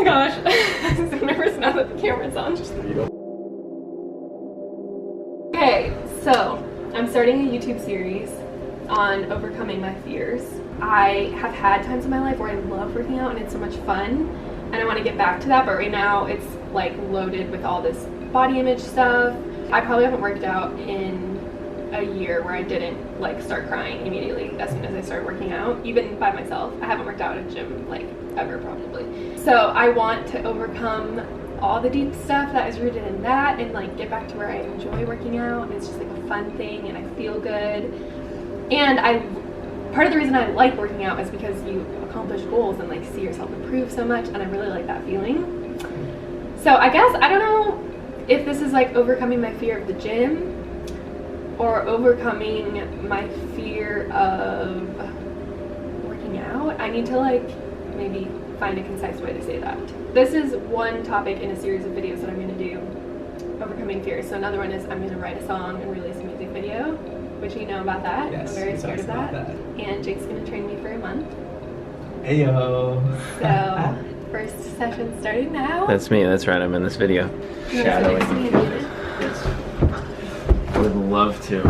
my gosh. I'm so nervous now that the camera's on. Okay, so I'm starting a YouTube series on overcoming my fears. I have had times in my life where I love working out and it's so much fun, and I want to get back to that, but right now it's like loaded with all this body image stuff. I probably haven't worked out in a year where I didn't like start crying immediately as soon as I started working out, even by myself. I haven't worked out at a gym like ever probably. So I want to overcome all the deep stuff that is rooted in that and like get back to where I enjoy working out, and it's just like a fun thing and I feel good. And part of the reason I like working out is because you accomplish goals and like see yourself improve so much, and I really like that feeling. So I guess, I don't know if this is like overcoming my fear of the gym or overcoming my fear of working out. I need to like maybe find a concise way to say that. This is one topic in a series of videos that I'm going to do, overcoming fears. So another one is I'm going to write a song and release a music video, which you know about that. Yes, I'm very scared of that. And Jake's going to train me for a month. Heyo. So first session starting now. That's me, that's right, I'm in this video. Shadowing. Yes. I would love to.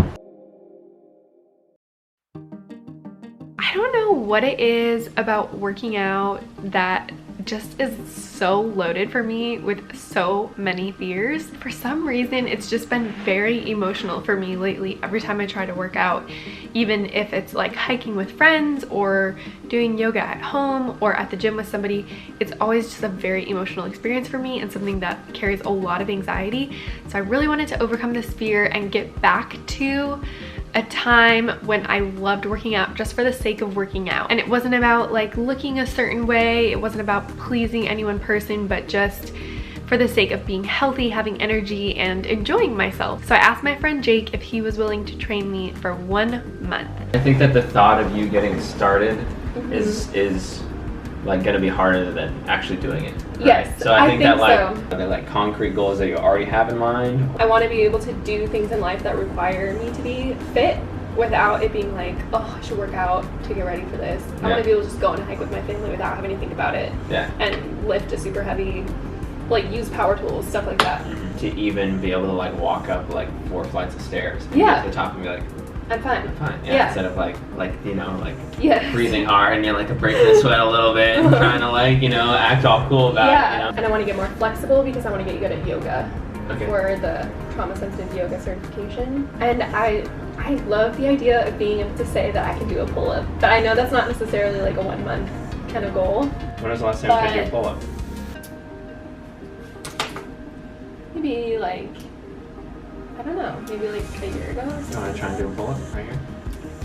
I don't know what it is about working out that just is so loaded for me with so many fears. For some reason, it's just been very emotional for me lately every time I try to work out, even if it's like hiking with friends or doing yoga at home or at the gym with somebody. It's always just a very emotional experience for me and something that carries a lot of anxiety. So I really wanted to overcome this fear and get back to a time when I loved working out just for the sake of working out. And it wasn't about like looking a certain way, it wasn't about pleasing any one person, but just for the sake of being healthy, having energy, and enjoying myself. So I asked my friend Jake if he was willing to train me for 1 month. I think that the thought of you getting started is like gonna be harder than actually doing it. Right? Yes, so I think that like so. the like concrete goals that you already have in mind. I want to be able to do things in life that require me to be fit without it being like, oh, I should work out to get ready for this. I want to be able to just go on a hike with my family without having to think about it. Yeah. And lift a super heavy, like use power tools, stuff like that. To even be able to like walk up like 4 flights of stairs and yeah. get to the top and be like, I'm fine. I'm fine. Yeah. Instead of like you know, like yes. breathing hard and you're like breaking the sweat a little bit and trying to like, you know, act all cool about it. You know? And I want to get more flexible because I want to get good at yoga for the trauma sensitive yoga certification. And I love the idea of being able to say that I can do a pull-up. But I know that's not necessarily like a 1 month kind of goal. When was the last time you did your pull-up? Maybe like, I don't know, maybe like a year ago. You want to try and do a pull-up right here?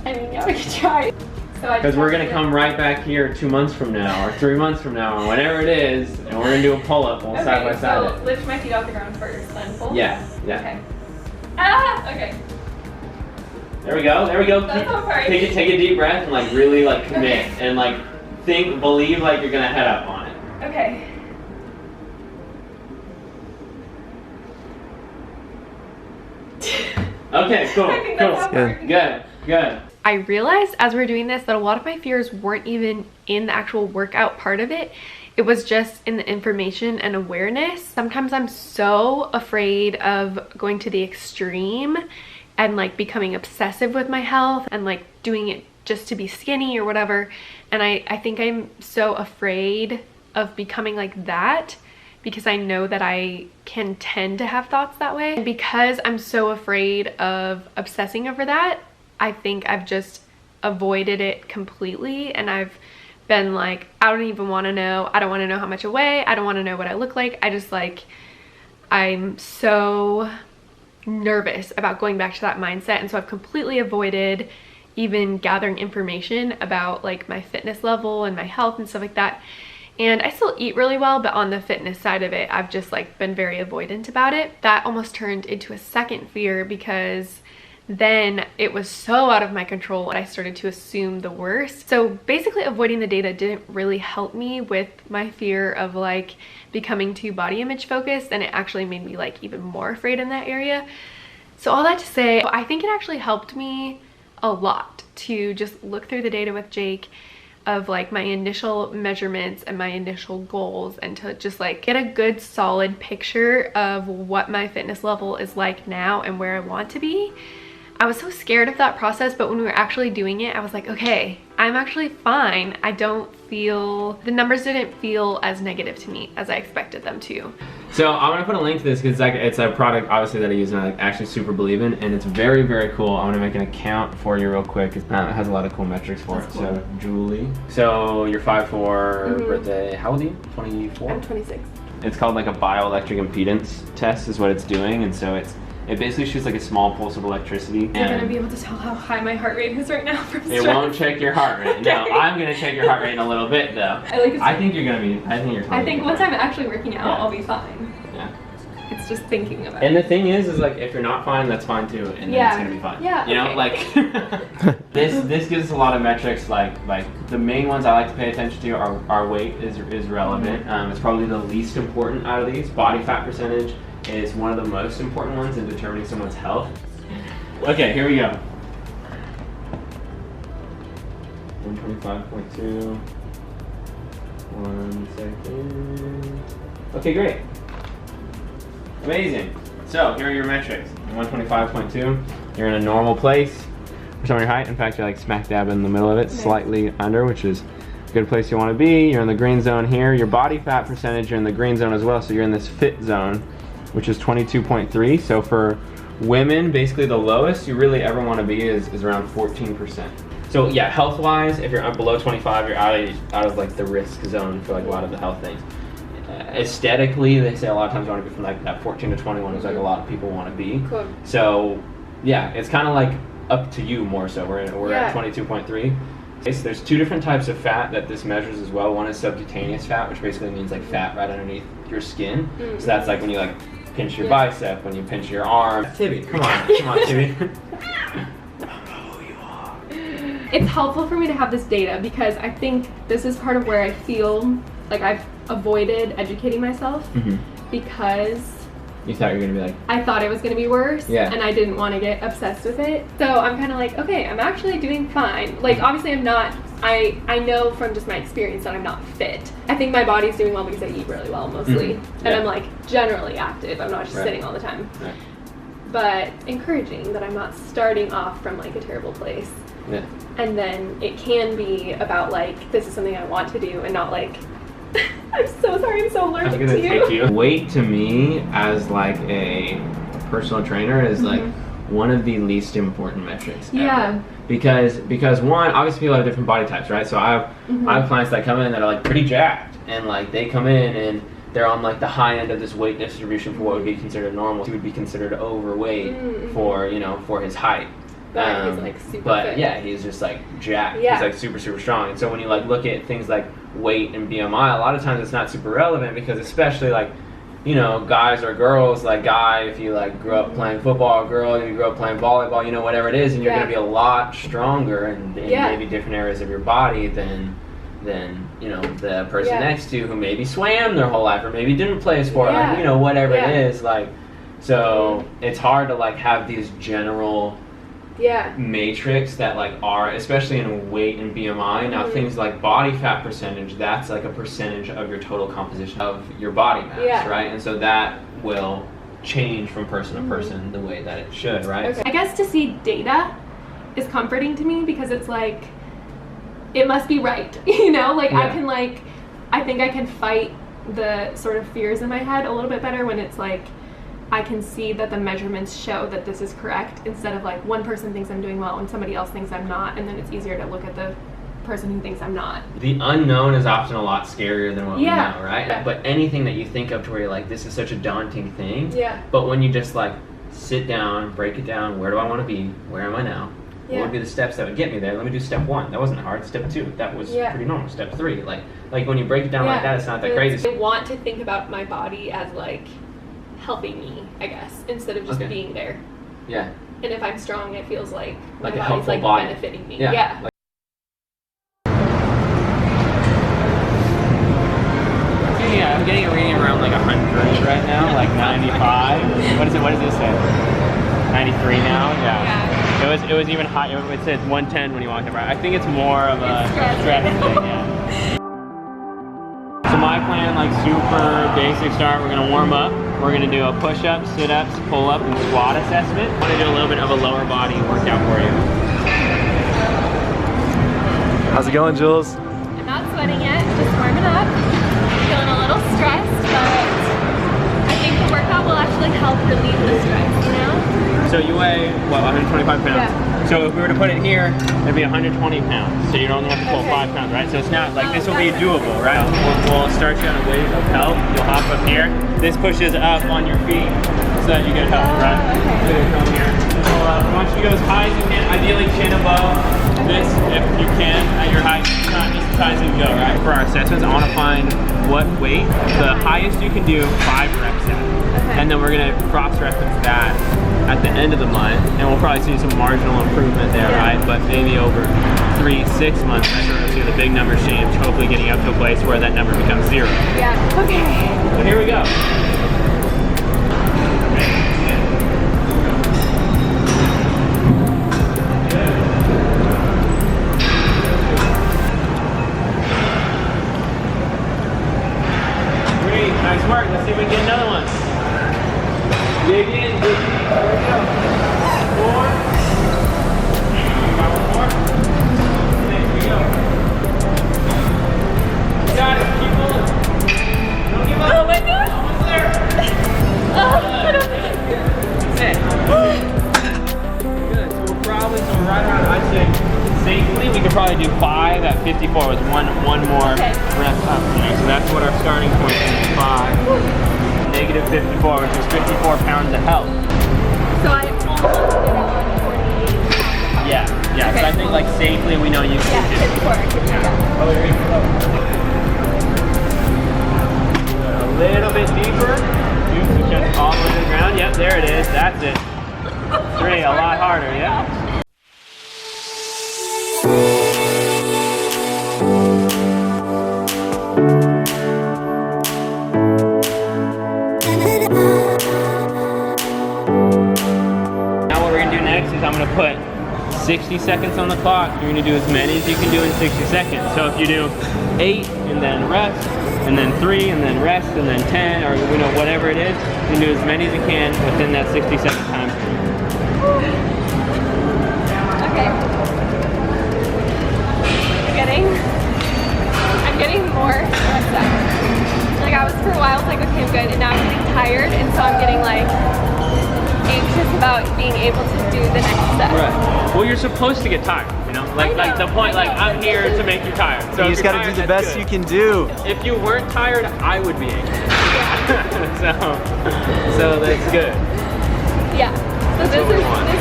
I mean, yeah, we could try. Because we're going to come right back here 2 months from now or 3 months from now or whenever it is, and we're going to do a pull-up side by side. So lift my feet off the ground first, then pull? Yeah. Okay. Ah, okay. There we go, there we go. That's all right. Take a deep breath and like really like commit and like believe like you're going to head up on it. Okay. Okay, cool. Good. I realized as we were doing this that a lot of my fears weren't even in the actual workout part of it. It was just in the information and awareness. Sometimes I'm so afraid of going to the extreme and like becoming obsessive with my health and like doing it just to be skinny or whatever. And I think I'm so afraid of becoming like that because I know that I can tend to have thoughts that way. And because I'm so afraid of obsessing over that, I think I've just avoided it completely, and I've been like, I don't even want to know. I don't want to know how much I weigh. I don't want to know what I look like. I just like, I'm so nervous about going back to that mindset, and so I've completely avoided even gathering information about like my fitness level and my health and stuff like that. And I still eat really well, but on the fitness side of it, I've just like been very avoidant about it. That almost turned into a second fear because then it was so out of my control and I started to assume the worst. So basically avoiding the data didn't really help me with my fear of like becoming too body image focused, and it actually made me like even more afraid in that area. So all that to say, I think it actually helped me a lot to just look through the data with Jake, of like my initial measurements and my initial goals, and to just like get a good solid picture of what my fitness level is like now and where I want to be. I was so scared of that process, but when we were actually doing it, I was like, okay, I'm actually fine. I don't feel, the numbers didn't feel as negative to me as I expected them to. So I'm gonna put a link to this because it's a product obviously that I use and I actually super believe in, and it's very, very cool. I'm gonna make an account for you real quick. It has a lot of cool metrics for it. Cool. So Julie, so you're 5'4", birthday, how old are you? 24? I'm 26. It's called like a bioelectric impedance test is what it's doing, and so it basically shoots like a small pulse of electricity. You're gonna be able to tell how high my heart rate is right now from stress. It won't check your heart rate. Okay. No, I'm gonna check your heart rate in a little bit though. I think you're gonna be, I think once I'm actually working out, I'll be fine. Yeah. It's just thinking about it. And the thing is like if you're not fine, that's fine too, and then it's gonna be fine. Yeah. You know, like this gives us a lot of metrics. Like the main ones I like to pay attention to are our weight is relevant. It's probably the least important out of these. Body fat percentage is one of the most important ones in determining someone's health. Okay, here we go. 125.2. 1 second. Okay, great. Amazing. So here are your metrics. 125.2. You're in a normal place for some of your height. In fact, you're like smack dab in the middle of it, slightly under, which is a good place you want to be. You're in the green zone here. Your body fat percentage, you're in the green zone as well. So you're in this fit zone, which is 22.3. So for women, basically the lowest you really ever want to be is around 14%. So yeah, health-wise, if you're below 25, you're out of like the risk zone for like a lot of the health things. Aesthetically, they say a lot of times you want to be from like that 14 to 21 is like a lot of people want to be. Cool. So yeah, it's kind of like up to you more so. We're at 22.3. Okay, so there's two different types of fat that this measures as well. One is subcutaneous fat, which basically means like fat right underneath your skin. So that's like when you like pinch your bicep, when you pinch your arm. Tibby, come on, Tibby. It's helpful for me to have this data because I think this is part of where I feel like I've avoided educating myself because you thought you were gonna be like, I thought it was gonna be worse, and I didn't want to get obsessed with it. So I'm kind of like, okay, I'm actually doing fine. Like obviously I'm not. I know from just my experience that I'm not fit. I think my body's doing well because I eat really well mostly, and I'm like generally active. I'm not just sitting all the time. But encouraging that I'm not starting off from like a terrible place. Yeah. And then it can be about like, this is something I want to do and not like, I'm so sorry, I'm so allergic to you. Weight to me as like a personal trainer is like one of the least important metrics ever. Because one, obviously people have different body types, right? So I have clients that come in that are like pretty jacked, and like they come in and they're on like the high end of this weight distribution for what would be considered normal. He would be considered overweight for, you know, for his height. But he's like super fit. Yeah, he's just like jacked. He's like super, super strong. And so when you like look at things like weight and BMI, a lot of times it's not super relevant because especially like, you know, guys or girls, like guy, if you like grew up playing football, girl, if you grew up playing volleyball, you know, whatever it is, and you're going to be a lot stronger in maybe different areas of your body than you know, the person next to you who maybe swam their whole life or maybe didn't play a sport, like, you know, whatever it is, like, so it's hard to like have these general matrix that like are, especially in weight and BMI. Now things like body fat percentage, that's like a percentage of your total composition of your body mass, right? And so that will change from person to person the way that it should, right? I guess to see data is comforting to me because it's like, it must be right, you know? Like I can like, I think I can fight the sort of fears in my head a little bit better when it's like, I can see that the measurements show that this is correct instead of like one person thinks I'm doing well and somebody else thinks I'm not, and then it's easier to look at the person who thinks I'm not. The unknown is often a lot scarier than what we know, right? But anything that you think of to where you're like, this is such a daunting thing, but when you just like sit down, break it down, where do I want to be? Where am I now? What would be the steps that would get me there? Let me do step 1. That wasn't hard. Step 2. That was pretty normal. Step 3. Like when you break it down like that, it's not that crazy. I want to think about my body as like helping me, I guess, instead of just being there. Yeah. And if I'm strong, it feels like my a body's like body. benefiting me. Yeah. Like, I'm getting a reading around like 100 right now, like 95. What does this say? 93 now. Yeah. It was even high. It says 110 when you walked in. Right. I think it's more of a stress thing. Yeah. So my plan, like super basic start. We're gonna warm up. We're gonna do a push-up, sit-ups, pull-up, and squat assessment. I want to do a little bit of a lower body workout for you. How's it going, Jules? I'm not sweating yet, just warming up. Feeling a little stressed, but I think the workout will actually help relieve the stress, you know? So you weigh, what, 125 pounds? Yeah. So if we were to put it here, it'd be 120 pounds. So you'd only have to pull 5 pounds, right? So it's not like, this will be doable, right? We'll start you on a weight of help. You'll hop up here. This pushes up on your feet so that you get help, right? So you come here. Pull up. I want you to go as high as you can, ideally chin above. This, if you can, at your height, not just as high as you can go, right? For our assessments, I want to find what weight, the highest you can do 5 reps at. And then we're gonna cross-reference that at the end of the month, and we'll probably see some marginal improvement there, right? But maybe over 3-6 months, I start to see the big numbers change, hopefully getting up to a place where that number becomes 0. Yeah, okay. So here we go. Great, nice work. Let's see if we can get another one. Dig in, dig in. Here we go. 4. Got one more. Okay, here we go. You got it. Keep pulling. Don't give up. Oh my god. Almost there. I don't think That's it. Good. So we're probably right around, I'd say, safely, we could probably do 5 at 54 with one more rep up. So that's what our starting point is, 5. Negative 54, which is 54 pounds of help. So I almost did it on 48. Yeah. Okay. So I think like safely we know you can do it. 54. Oh, there you go. A little bit deeper. You just all the way to the ground. Yep, there it is. That's it. 3, a lot harder, yeah. I'm going to put 60 seconds on the clock. You're going to do as many as you can do in 60 seconds. So if you do 8 and then rest, and then 3 and then rest, and then 10, or you know, whatever it is, you can do as many as you can within that 60-second time. Okay. I'm getting more stressed out. Like I was for a while, it's like, okay, I'm good, and now I'm getting tired, and so I'm getting like anxious about being able to do the next step. Right. Well, you're supposed to get tired, you know? Like the point, like I'm here to make you tired. So you just gotta do the best you can do. If you weren't tired, I would be angry. so that's good. Yeah. So this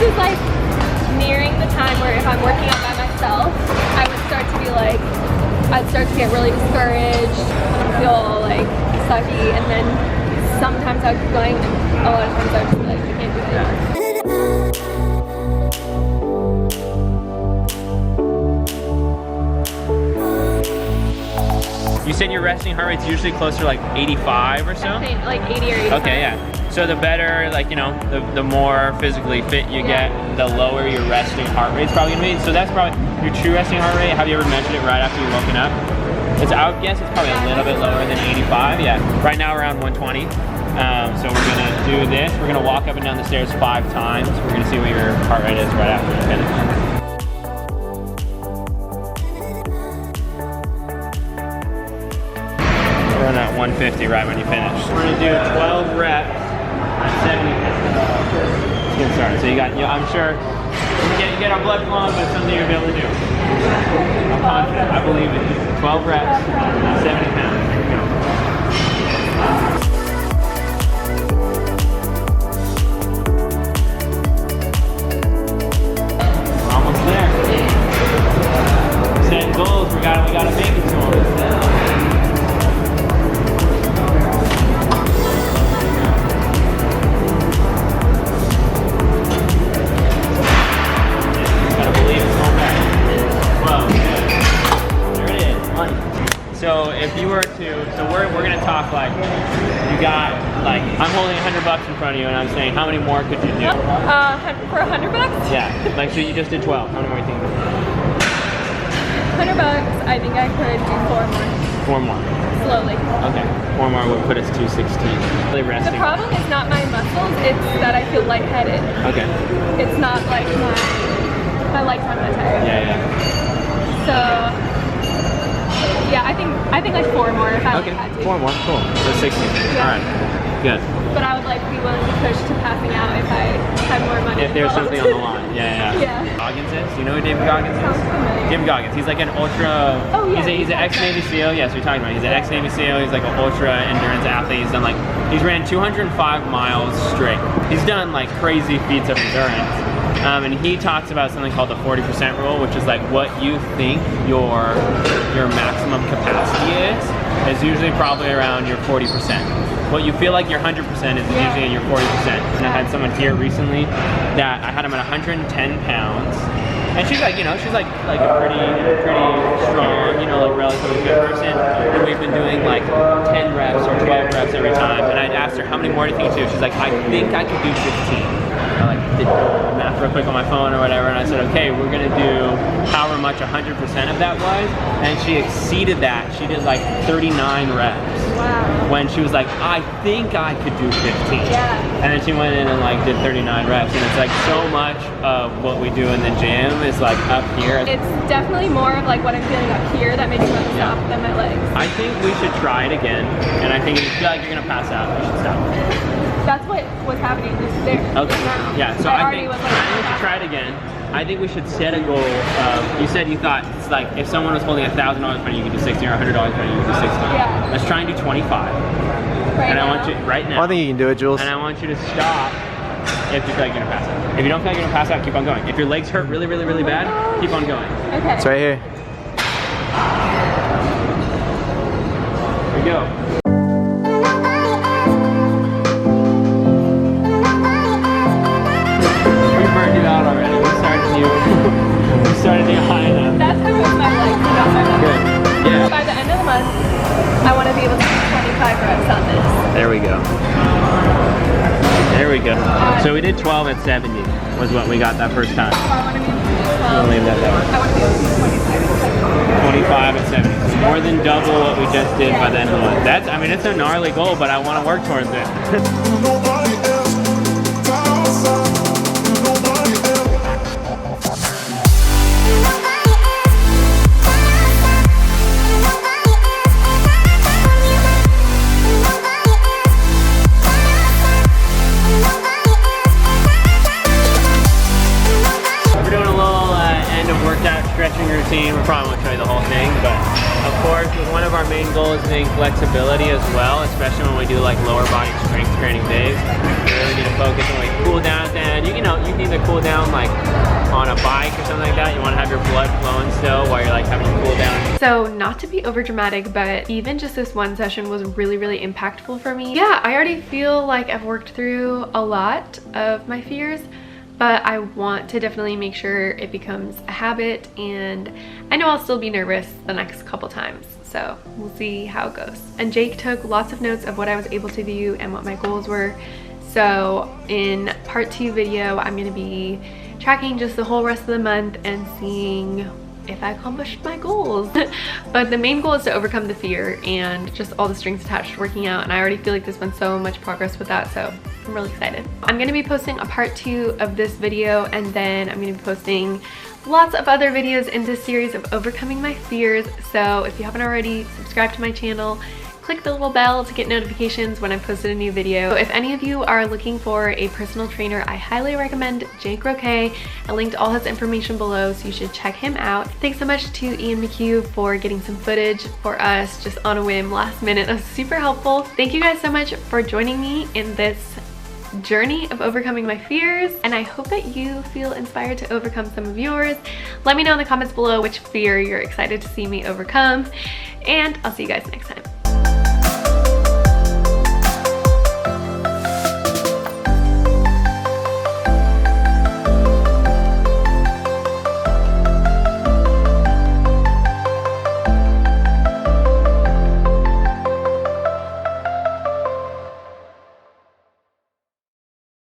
is like nearing the time where if I'm working out by myself, I would start to be like, I'd start to get really discouraged, feel like sucky, and then sometimes I would keep going, and a lot of times I would just be like, I can't do it. You said your resting heart rate's usually closer to like 85 or so? I think like 80 or 85. Okay, yeah. So the better, like, you know, the more physically fit you get, the lower your resting heart rate's probably gonna be. So that's probably your true resting heart rate. Have you ever measured it right after you're woken up? I would guess it's probably a little bit lower than 85, yeah. Right now around 120. So we're gonna do this. We're gonna walk up and down the stairs 5 times. We're gonna see what your heart rate is right after you finish. We're on that 150 right when you finish. We're gonna do 12 reps at 70 pounds. Let's get started. So you got, I'm sure you get our blood flowing, but it's something you'll be able to do. I'm confident. I believe in you. 12 reps at 70 pounds. Here we go. Almost there. Setting goals. We gotta make it to them. So if you were to gonna talk like, you got, like, I'm holding $100 in front of you and I'm saying, how many more could you do? For $100? Yeah, like, so you just did 12. How many more do you think? $100, I think I could do 4 more. 4 more. Slowly. Okay, 4 more would put us to 16. Really resting. The problem is not my muscles, it's that I feel lightheaded. Okay. It's not like my legs aren't that tired. Yeah, yeah. So, yeah, I think like 4 more if I had to. 4 more, cool. So 16. Yeah. All right, good. But I would like be willing to push to passing out if I had more money. If there's something on the line, yeah, yeah. Yeah. Goggins is? Do you know who David Goggins is? Sounds familiar. David Goggins. He's like an ultra. Oh yeah. He's an ex-Navy SEAL. Yes, we're talking about. He's an ex-Navy SEAL. He's like an ultra endurance athlete. He's done like he's ran 205 miles straight. He's done like crazy feats of endurance. And he talks about something called the 40% rule, which is like what you think your maximum capacity is usually probably around your 40%. What you feel like your 100% is usually your 40%. And I had someone here recently that I had him at 110 pounds. And she's like, you know, she's like a pretty strong, you know, like relatively good person. And we've been doing like 10 reps or 12 reps every time. And I'd asked her, how many more do you think you do? She's like, I think I could do 15. I like did the math real quick on my phone or whatever, and I said, okay, we're gonna do however much 100% of that was, and she exceeded that. She did like 39 reps. Wow. When she was like, I think I could do 15. Yeah. And then she went in and like did 39 reps, and it's like so much of what we do in the gym is like up here. It's definitely more of like what I'm feeling up here that makes me want to stop than my legs. I think we should try it again, and I think if you feel like you're gonna pass out, you should stop. That's what was happening just there. Okay. Now. Yeah, so I think we should try it again. I think we should set a goal of, you said you thought, it's like, if someone was holding $1,000 for you, you could do 60, or $100 for you, you could do 60. Yeah. Let's try and do 25. Right and now? I want you, right now. I think you can do it, Jules. And I want you to stop if you feel like you're gonna pass out. If you don't feel like you're gonna pass out, keep on going. If your legs hurt really, really, really bad, keep on going. Okay. It's right here. Here we go. Started to high enough. That's how much my legs about my legs. Good. Yeah. By the end of the month, I want to be able to do 25 reps on this. There we go. There we go. So we did 12 at 70 was what we got that first time. So I want to be able to do 12. I'll leave that there. I want to be able to do 25 at 70. 25 at 70. More than double what we just did by the end of the month. That's, I mean, it's a gnarly goal, but I want to work towards it. Stretching routine. We probably won't show you the whole thing, but of course, with one of our main goals being flexibility as well, especially when we do like lower body strength training days. We really need to focus on like cool down at the end. You know, you need to cool down like on a bike or something like that. You want to have your blood flowing still while you're like having to cool down. So not to be over dramatic, but even just this one session was really, really impactful for me. Yeah, I already feel like I've worked through a lot of my fears, but I want to definitely make sure it becomes a habit, and I know I'll still be nervous the next couple times, so we'll see how it goes. And Jake took lots of notes of what I was able to do and what my goals were. So in part 2 video, I'm gonna be tracking just the whole rest of the month and seeing if I accomplished my goals. But the main goal is to overcome the fear and just all the strings attached to working out, and I already feel like there's been so much progress with that, so I'm really excited. I'm gonna be posting a part 2 of this video, and then I'm gonna be posting lots of other videos in this series of overcoming my fears. So if you haven't already, subscribe to my channel, click the little bell to get notifications when I posted a new video. So if any of you are looking for a personal trainer, I highly recommend Jake Roque. I linked all his information below, so you should check him out. Thanks so much to Ian McHugh for getting some footage for us just on a whim last minute. It was super helpful. Thank you guys so much for joining me in this journey of overcoming my fears, and I hope that you feel inspired to overcome some of yours. Let me know in the comments below which fear you're excited to see me overcome, and I'll see you guys next time.